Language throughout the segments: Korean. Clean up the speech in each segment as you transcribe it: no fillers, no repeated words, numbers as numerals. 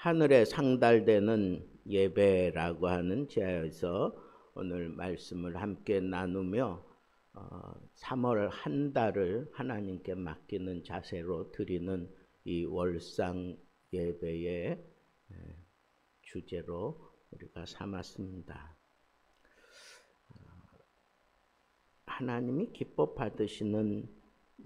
하늘에 상달되는 예배라고 하는 제에서 오늘 말씀을 함께 나누며 3월 한 달을 하나님께 맡기는 자세로 드리는 이 월상 예배의 주제로 우리가 삼았습니다. 하나님이 기뻐 받으시는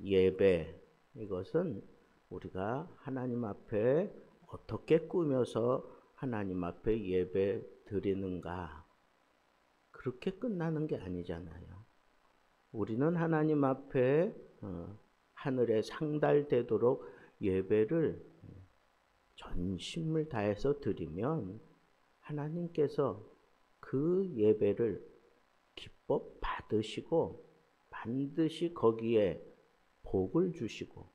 예배, 이것은 우리가 하나님 앞에 어떻게 꾸며서 하나님 앞에 예배 드리는가, 그렇게 끝나는 게 아니잖아요. 우리는 하나님 앞에 하늘에 상달되도록 예배를 전심을 다해서 드리면 하나님께서 그 예배를 기뻐 받으시고 반드시 거기에 복을 주시고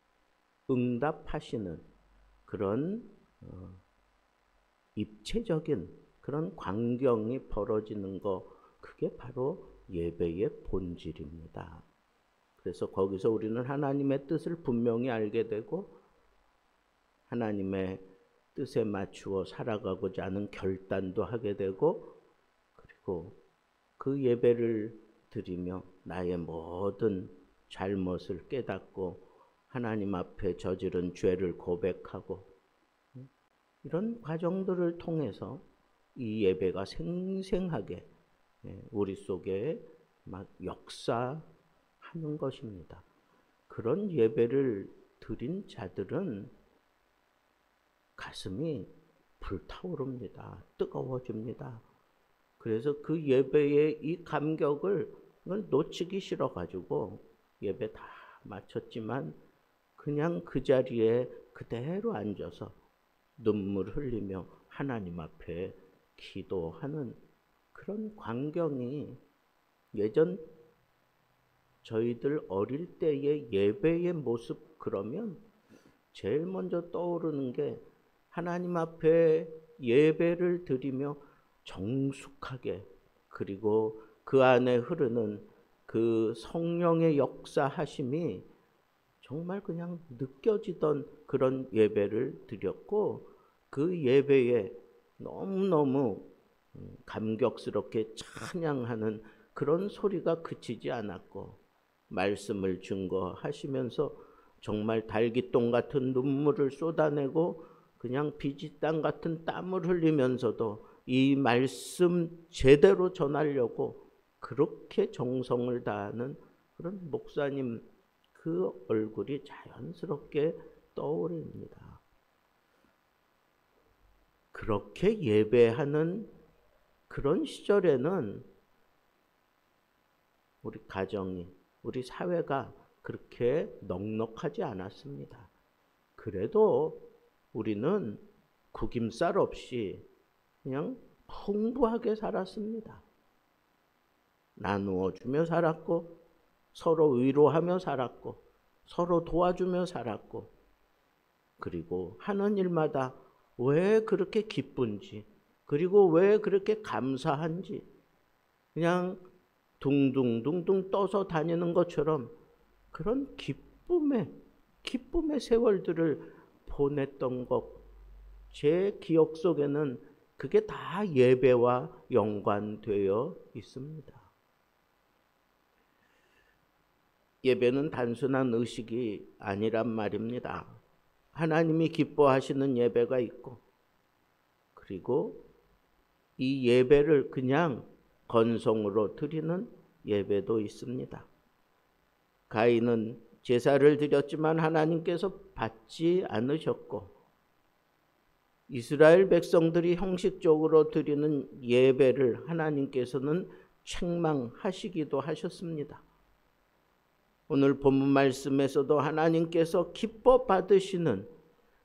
응답하시는 그런 입체적인 그런 광경이 벌어지는 거, 그게 바로 예배의 본질입니다. 그래서 거기서 우리는 하나님의 뜻을 분명히 알게 되고 하나님의 뜻에 맞추어 살아가고자 하는 결단도 하게 되고, 그리고 그 예배를 드리며 나의 모든 잘못을 깨닫고 하나님 앞에 저지른 죄를 고백하고, 이런 과정들을 통해서 이 예배가 생생하게 우리 속에 막 역사하는 것입니다. 그런 예배를 드린 자들은 가슴이 불타오릅니다. 뜨거워집니다. 그래서 그 예배의 이 감격을 놓치기 싫어가지고 예배 다 마쳤지만 그냥 그 자리에 그대로 앉아서 눈물 흘리며 하나님 앞에 기도하는 그런 광경이, 예전 저희들 어릴 때의 예배의 모습, 그러면 제일 먼저 떠오르는 게 하나님 앞에 예배를 드리며 정숙하게, 그리고 그 안에 흐르는 그 성령의 역사하심이 정말 그냥 느껴지던 그런 예배를 드렸고, 그 예배에 너무너무 감격스럽게 찬양하는 그런 소리가 그치지 않았고, 말씀을 증거하시면서 정말 달기똥 같은 눈물을 쏟아내고 그냥 비지땀 같은 땀을 흘리면서도 이 말씀 제대로 전하려고 그렇게 정성을 다하는 그런 목사님, 그 얼굴이 자연스럽게 떠오릅니다. 그렇게 예배하는 그런 시절에는 우리 가정이, 우리 사회가 그렇게 넉넉하지 않았습니다. 그래도 우리는 구김살 없이 그냥 풍부하게 살았습니다. 나누어 주며 살았고, 서로 위로하며 살았고, 서로 도와주며 살았고, 그리고 하는 일마다 왜 그렇게 기쁜지, 그리고 왜 그렇게 감사한지, 그냥 둥둥둥둥 떠서 다니는 것처럼 그런 기쁨의 세월들을 보냈던 것, 제 기억 속에는 그게 다 예배와 연관되어 있습니다. 예배는 단순한 의식이 아니란 말입니다. 하나님이 기뻐하시는 예배가 있고, 그리고 이 예배를 그냥 건성으로 드리는 예배도 있습니다. 가인은 제사를 드렸지만 하나님께서 받지 않으셨고, 이스라엘 백성들이 형식적으로 드리는 예배를 하나님께서는 책망하시기도 하셨습니다. 오늘 본문 말씀에서도 하나님께서 기뻐 받으시는,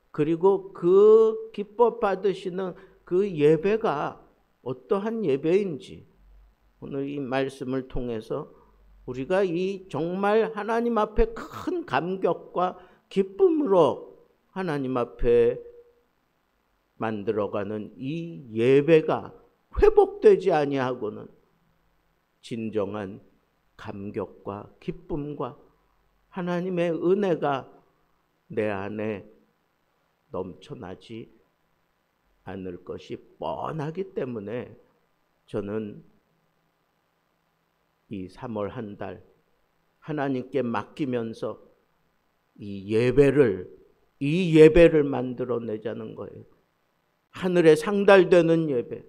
그리고 그 기뻐 받으시는 그 예배가 어떠한 예배인지 오늘 이 말씀을 통해서 우리가 이 정말 하나님 앞에 큰 감격과 기쁨으로 하나님 앞에 만들어가는 이 예배가 회복되지 아니하고는 진정한 감격과 기쁨과 하나님의 은혜가 내 안에 넘쳐나지 않을 것이 뻔하기 때문에 저는 이 3월 한 달 하나님께 맡기면서 이 예배를 만들어내자는 거예요. 하늘에 상달되는 예배,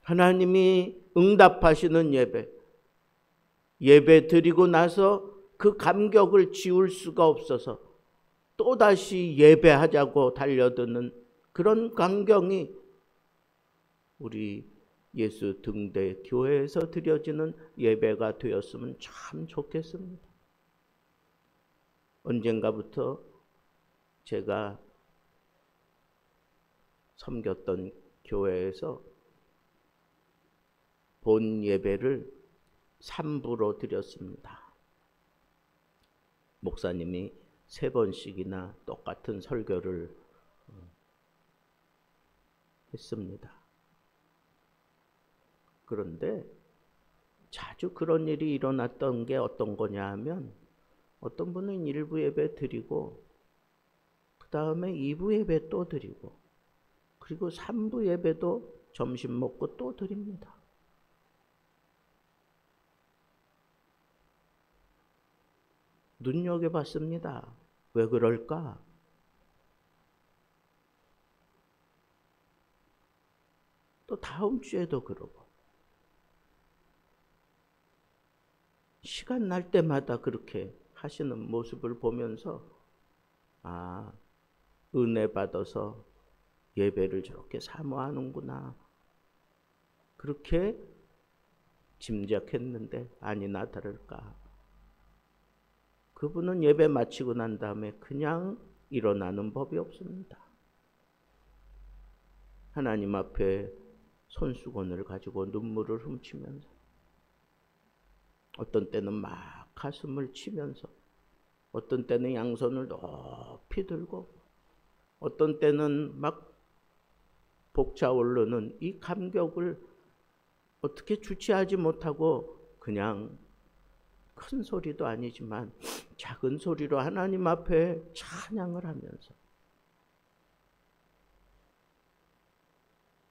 하나님이 응답하시는 예배 드리고 나서 그 감격을 지울 수가 없어서 또다시 예배하자고 달려드는 그런 광경이 우리 예수 등대 교회에서 드려지는 예배가 되었으면 참 좋겠습니다. 언젠가부터 제가 섬겼던 교회에서 본 예배를 3부로 드렸습니다. 목사님이 3번씩이나 똑같은 설교를 했습니다. 그런데 자주 그런 일이 일어났던 게 어떤 거냐 하면 어떤 분은 1부 예배 드리고 그 다음에 2부 예배 또 드리고 그리고 3부 예배도 점심 먹고 또 드립니다. 눈여겨봤습니다. 왜 그럴까? 또 다음 주에도 그러고 시간 날 때마다 그렇게 하시는 모습을 보면서 아, 은혜 받아서 예배를 저렇게 사모하는구나 그렇게 짐작했는데 아니나 다를까 그분은 예배 마치고 난 다음에 그냥 일어나는 법이 없습니다. 하나님 앞에 손수건을 가지고 눈물을 훔치면서 어떤 때는 막 가슴을 치면서 어떤 때는 양손을 높이 들고 어떤 때는 막 벅차오르는 이 감격을 어떻게 주체하지 못하고 그냥 큰 소리도 아니지만 작은 소리로 하나님 앞에 찬양을 하면서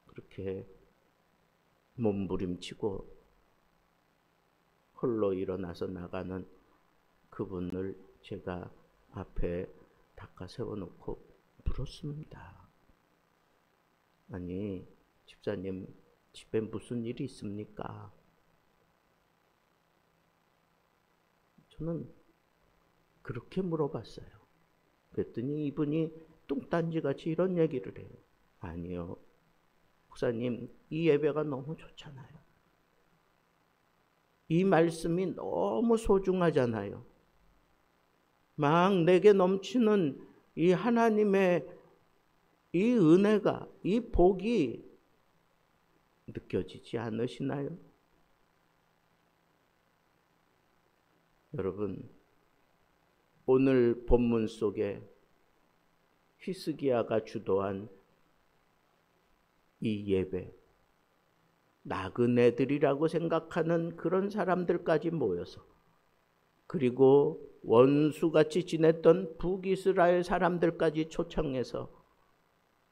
그렇게 몸부림치고 홀로 일어나서 나가는 그분을 제가 앞에 닦아 세워놓고 물었습니다. 아니, 집사님 집에 무슨 일이 있습니까? 저는 그렇게 물어봤어요. 그랬더니 이분이 뚱딴지같이 이런 얘기를 해요. 아니요. 목사님, 이 예배가 너무 좋잖아요. 이 말씀이 너무 소중하잖아요. 막 내게 넘치는 이 하나님의 이 은혜가, 이 복이 느껴지지 않으시나요? 여러분, 오늘 본문 속에 히스기야가 주도한 이 예배, 나그네들이라고 생각하는 그런 사람들까지 모여서 그리고 원수같이 지냈던 북이스라엘 사람들까지 초청해서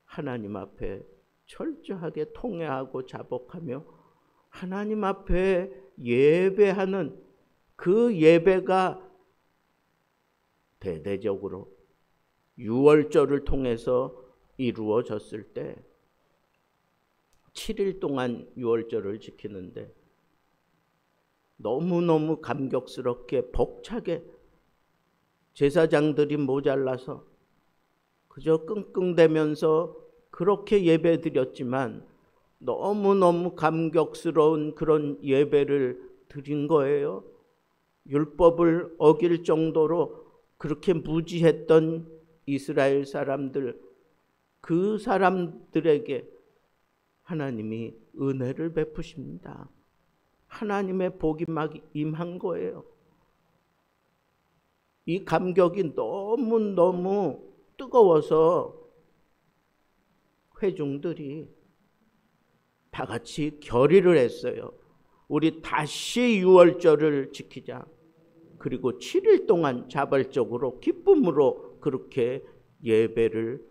하나님 앞에 철저하게 통회하고 자복하며 하나님 앞에 예배하는 그 예배가 대대적으로 유월절을 통해서 이루어졌을 때 7일 동안 유월절을 지키는데 너무너무 감격스럽게 벅차게 제사장들이 모자라서 그저 끙끙대면서 그렇게 예배 드렸지만 너무너무 감격스러운 그런 예배를 드린 거예요. 율법을 어길 정도로 그렇게 무지했던 이스라엘 사람들, 그 사람들에게 하나님이 은혜를 베푸십니다. 하나님의 복이 막 임한 거예요. 이 감격이 너무너무 뜨거워서 회중들이 다 같이 결의를 했어요. 우리 다시 유월절을 지키자. 그리고 7일 동안 자발적으로 기쁨으로 그렇게 예배를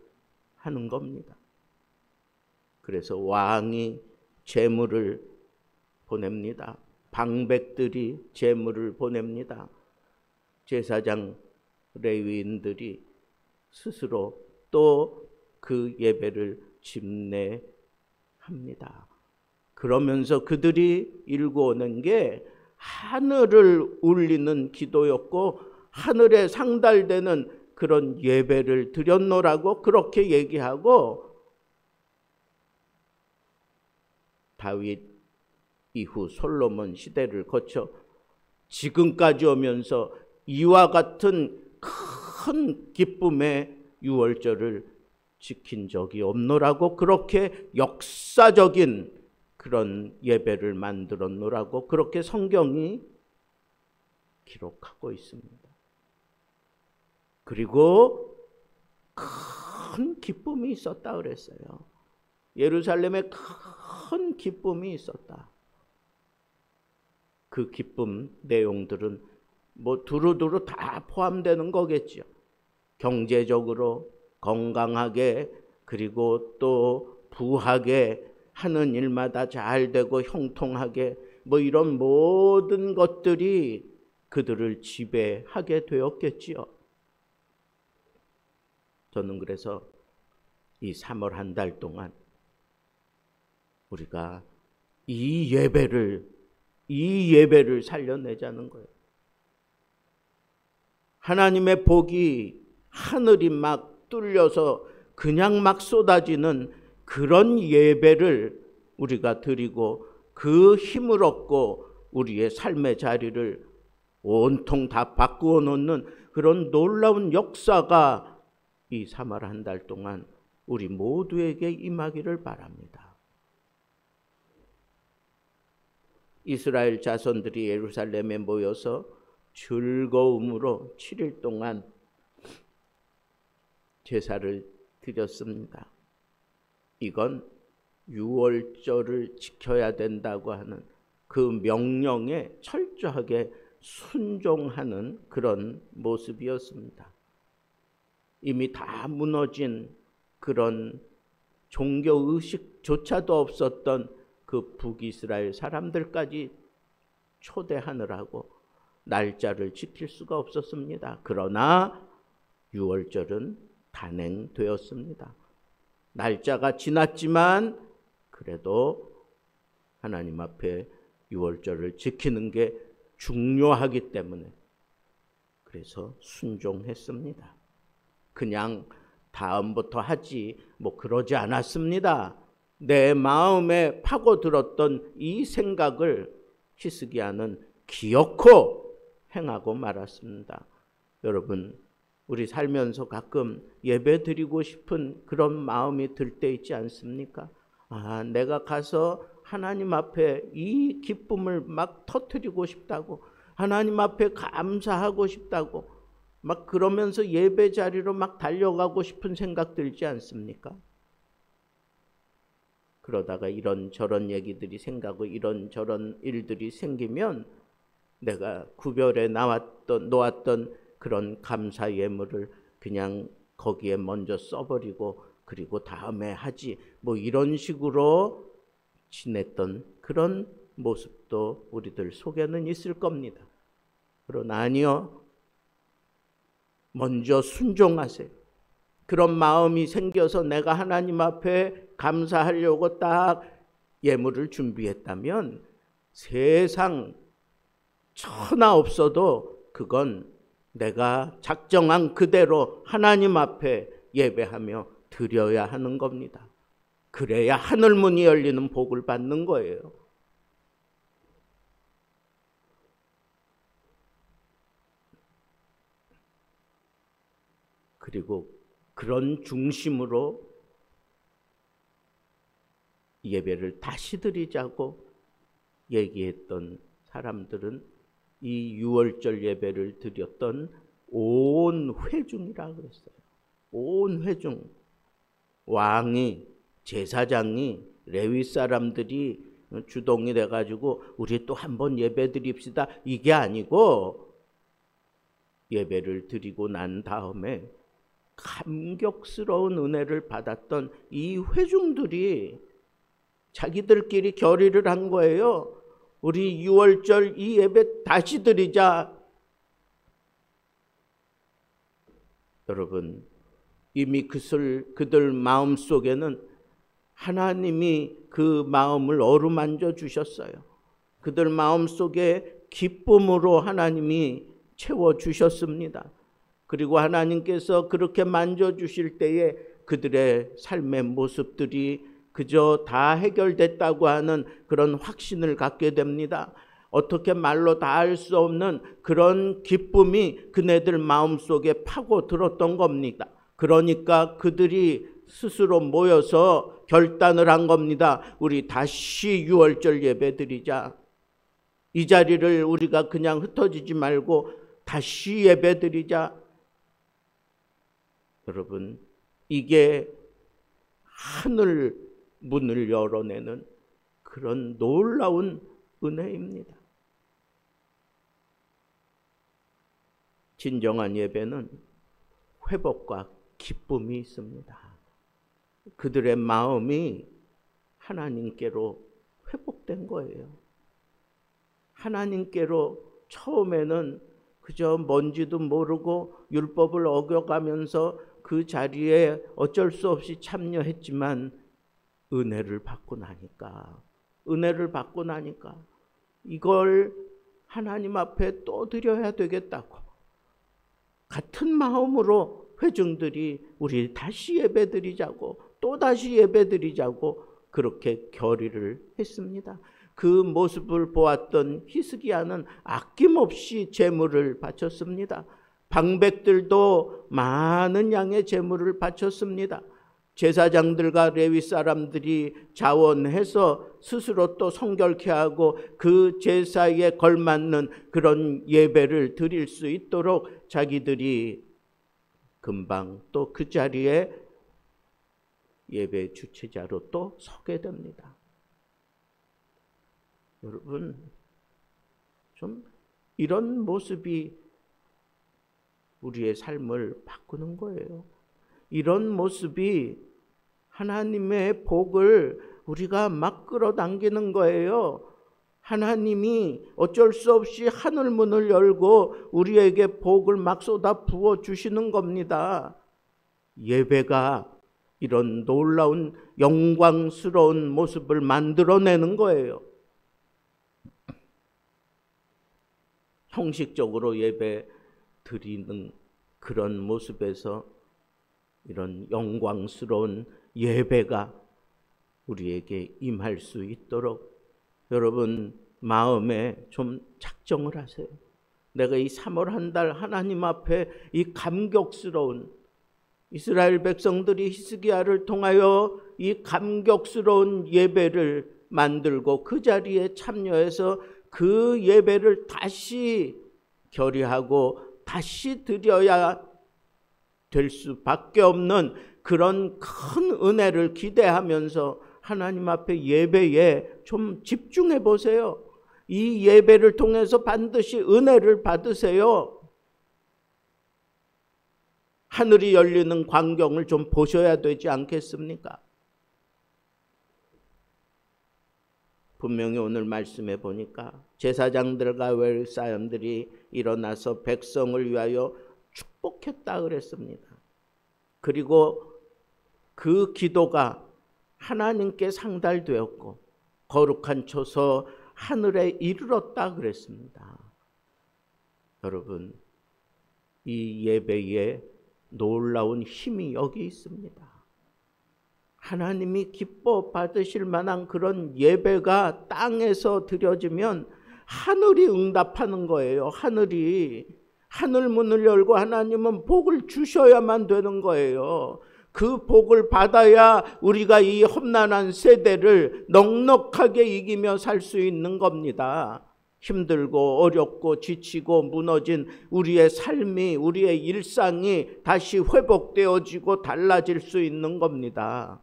하는 겁니다. 그래서 왕이 제물을 보냅니다. 방백들이 제물을 보냅니다. 제사장 레위인들이 스스로 또 그 예배를 집례합니다. 그러면서 그들이 일구어낸 게 하늘을 울리는 기도였고 하늘에 상달되는 그런 예배를 드렸노라고 그렇게 얘기하고, 다윗 이후 솔로몬 시대를 거쳐 지금까지 오면서 이와 같은 큰 기쁨의 유월절을 지킨 적이 없노라고, 그렇게 역사적인 그런 예배를 만들었노라고 그렇게 성경이 기록하고 있습니다. 그리고 큰 기쁨이 있었다 그랬어요. 예루살렘에 큰 기쁨이 있었다. 그 기쁨 내용들은 뭐 두루두루 다 포함되는 거겠죠. 경제적으로 건강하게, 그리고 또 부하게, 하는 일마다 잘 되고 형통하게, 뭐 이런 모든 것들이 그들을 지배하게 되었겠지요. 저는 그래서 이 3월 한 달 동안 우리가 이 예배를 살려내자는 거예요. 하나님의 복이 하늘이 막 뚫려서 그냥 막 쏟아지는 그런 예배를 우리가 드리고 그 힘을 얻고 우리의 삶의 자리를 온통 다 바꾸어 놓는 그런 놀라운 역사가 이 3월 한 달 동안 우리 모두에게 임하기를 바랍니다. 이스라엘 자손들이 예루살렘에 모여서 즐거움으로 7일 동안 제사를 드렸습니다. 이건 유월절을 지켜야 된다고 하는 그 명령에 철저하게 순종하는 그런 모습이었습니다. 이미 다 무너진 그런 종교의식조차도 없었던 그 북이스라엘 사람들까지 초대하느라고 날짜를 지킬 수가 없었습니다. 그러나 유월절은 단행되었습니다. 날짜가 지났지만 그래도 하나님 앞에 유월절을 지키는 게 중요하기 때문에 그래서 순종했습니다. 그냥 다음부터 하지 뭐 그러지 않았습니다. 내 마음에 파고들었던 이 생각을 히스기야는 기어코 행하고 말았습니다. 여러분, 우리 살면서 가끔 예배 드리고 싶은 그런 마음이 들 때 있지 않습니까? 내가 가서 하나님 앞에 이 기쁨을 막 터뜨리고 싶다고, 하나님 앞에 감사하고 싶다고, 막 그러면서 예배 자리로 막 달려가고 싶은 생각 들지 않습니까? 그러다가 이런저런 얘기들이 생기고 이런저런 일들이 생기면 내가 구별해 놓았던 그런 감사 예물을 그냥 거기에 먼저 써버리고 그리고 다음에 하지 뭐 이런 식으로 지냈던 그런 모습도 우리들 속에는 있을 겁니다. 그러나 아니요. 먼저 순종하세요. 그런 마음이 생겨서 내가 하나님 앞에 감사하려고 딱 예물을 준비했다면 세상 천하 없어도 그건 내가 작정한 그대로 하나님 앞에 예배하며 드려야 하는 겁니다. 그래야 하늘문이 열리는 복을 받는 거예요. 그리고 그런 중심으로 예배를 다시 드리자고 얘기했던 사람들은 이 유월절 예배를 드렸던 온 회중이라고 그랬어요. 온 회중, 왕이, 제사장이, 레위 사람들이 주동이 돼가지고 우리 또 한번 예배 드립시다 이게 아니고, 예배를 드리고 난 다음에 감격스러운 은혜를 받았던 이 회중들이 자기들끼리 결의를 한 거예요. 우리 6월절 이 예배 다시 드리자. 여러분, 이미 그들 마음속에는 하나님이 그 마음을 어루만져 주셨어요. 그들 마음속에 기쁨으로 하나님이 채워주셨습니다. 그리고 하나님께서 그렇게 만져주실 때에 그들의 삶의 모습들이 그저 다 해결됐다고 하는 그런 확신을 갖게 됩니다. 어떻게 말로 다 할 수 없는 그런 기쁨이 그네들 마음속에 파고들었던 겁니다. 그러니까 그들이 스스로 모여서 결단을 한 겁니다. 우리 다시 6월절 예배 드리자. 이 자리를 우리가 그냥 흩어지지 말고 다시 예배 드리자. 여러분, 이게 하늘 문을 열어내는 그런 놀라운 은혜입니다. 진정한 예배는 회복과 기쁨이 있습니다. 그들의 마음이 하나님께로 회복된 거예요. 하나님께로 처음에는 그저 뭔지도 모르고 율법을 어겨가면서 그 자리에 어쩔 수 없이 참여했지만 은혜를 받고 나니까 이걸 하나님 앞에 또 드려야 되겠다고 같은 마음으로 회중들이 우리 다시 예배드리자고 또다시 예배드리자고 그렇게 결의를 했습니다. 그 모습을 보았던 히스기야는 아낌없이 제물을 바쳤습니다. 방백들도 많은 양의 제물을 바쳤습니다. 제사장들과 레위 사람들이 자원해서 스스로 또 성결케 하고 그 제사에 걸맞는 그런 예배를 드릴 수 있도록 자기들이 금방 또 그 자리에 예배 주체자로 또 서게 됩니다. 여러분, 좀 이런 모습이 우리의 삶을 바꾸는 거예요. 이런 모습이 하나님의 복을 우리가 막 끌어당기는 거예요. 하나님이 어쩔 수 없이 하늘 문을 열고 우리에게 복을 막 쏟아 부어 주시는 겁니다. 예배가 이런 놀라운 영광스러운 모습을 만들어내는 거예요. 형식적으로 예배 드리는 그런 모습에서 이런 영광스러운 예배가 우리에게 임할 수 있도록 여러분 마음에 좀 작정을 하세요. 내가 이 3월 한 달 하나님 앞에 이 감격스러운 이스라엘 백성들이 히스기야를 통하여 이 감격스러운 예배를 만들고 그 자리에 참여해서 그 예배를 다시 결의하고 다시 드려야 될 수밖에 없는 그런 큰 은혜를 기대하면서 하나님 앞에 예배에 좀 집중해 보세요. 이 예배를 통해서 반드시 은혜를 받으세요. 하늘이 열리는 광경을 좀 보셔야 되지 않겠습니까? 분명히 오늘 말씀해 보니까 제사장들과 레위 사람들이 일어나서 백성을 위하여 축복했다 그랬습니다. 그리고 그 기도가 하나님께 상달되었고 거룩한 초서 하늘에 이르렀다 그랬습니다. 여러분, 이 예배에 놀라운 힘이 여기 있습니다. 하나님이 기뻐 받으실 만한 그런 예배가 땅에서 드려지면 하늘이 응답하는 거예요. 하늘 문을 열고 하나님은 복을 주셔야만 되는 거예요. 그 복을 받아야 우리가 이 험난한 세대를 넉넉하게 이기며 살 수 있는 겁니다. 힘들고 어렵고 지치고 무너진 우리의 삶이, 우리의 일상이 다시 회복되어지고 달라질 수 있는 겁니다.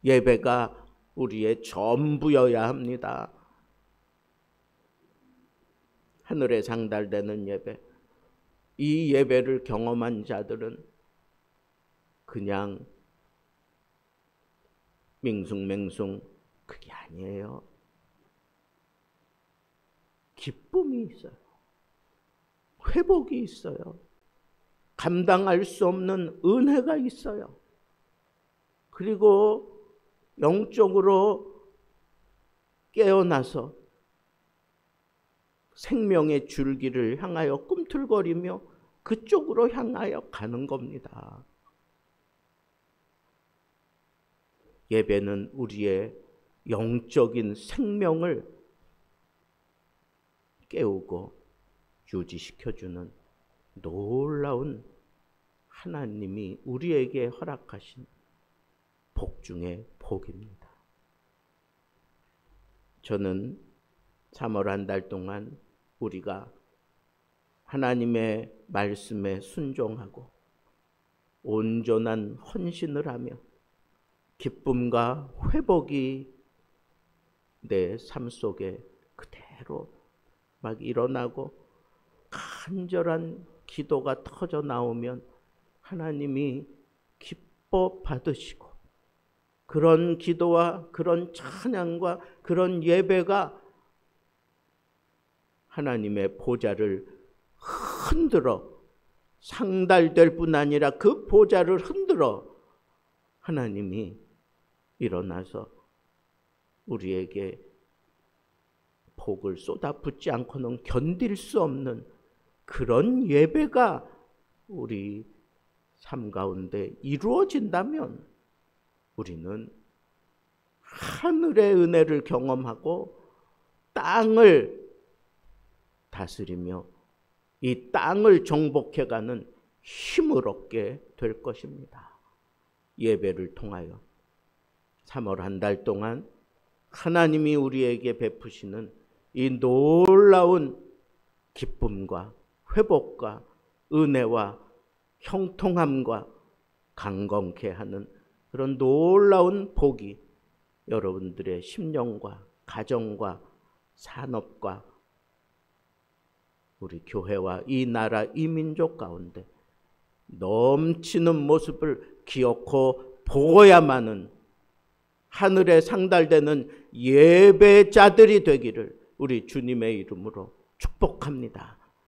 예배가 우리의 전부여야 합니다. 하늘에 상달되는 예배, 이 예배를 경험한 자들은 그냥 맹숭맹숭 아니에요. 기쁨이 있어요. 회복이 있어요. 감당할 수 없는 은혜가 있어요. 그리고 영적으로 깨어나서 생명의 줄기를 향하여 꿈틀거리며 그쪽으로 향하여 가는 겁니다. 예배는 우리의 영적인 생명을 깨우고 유지시켜주는 놀라운 하나님이 우리에게 허락하신 복 중의 복입니다. 저는 3월 한 달 동안 우리가 하나님의 말씀에 순종하고 온전한 헌신을 하며 기쁨과 회복이 내 삶 속에 그대로 막 일어나고 간절한 기도가 터져 나오면 하나님이 기뻐 받으시고 그런 기도와 그런 찬양과 그런 예배가 하나님의 보좌를 흔들어 상달될 뿐 아니라 그 보좌를 흔들어 하나님이 일어나서 우리에게 복을 쏟아붓지 않고는 견딜 수 없는 그런 예배가 우리 삶 가운데 이루어진다면 우리는 하늘의 은혜를 경험하고 땅을 다스리며 이 땅을 정복해가는 힘을 얻게 될 것입니다. 예배를 통하여 3월 한 달 동안 하나님이 우리에게 베푸시는 이 놀라운 기쁨과 회복과 은혜와 형통함과 강건케 하는 그런 놀라운 복이 여러분들의 심령과 가정과 산업과 우리 교회와 이 나라 이 민족 가운데 넘치는 모습을 기억하고 보고야만은 하늘에 상달되는 예배자들이 되기를 우리 주님의 이름으로 축복합니다.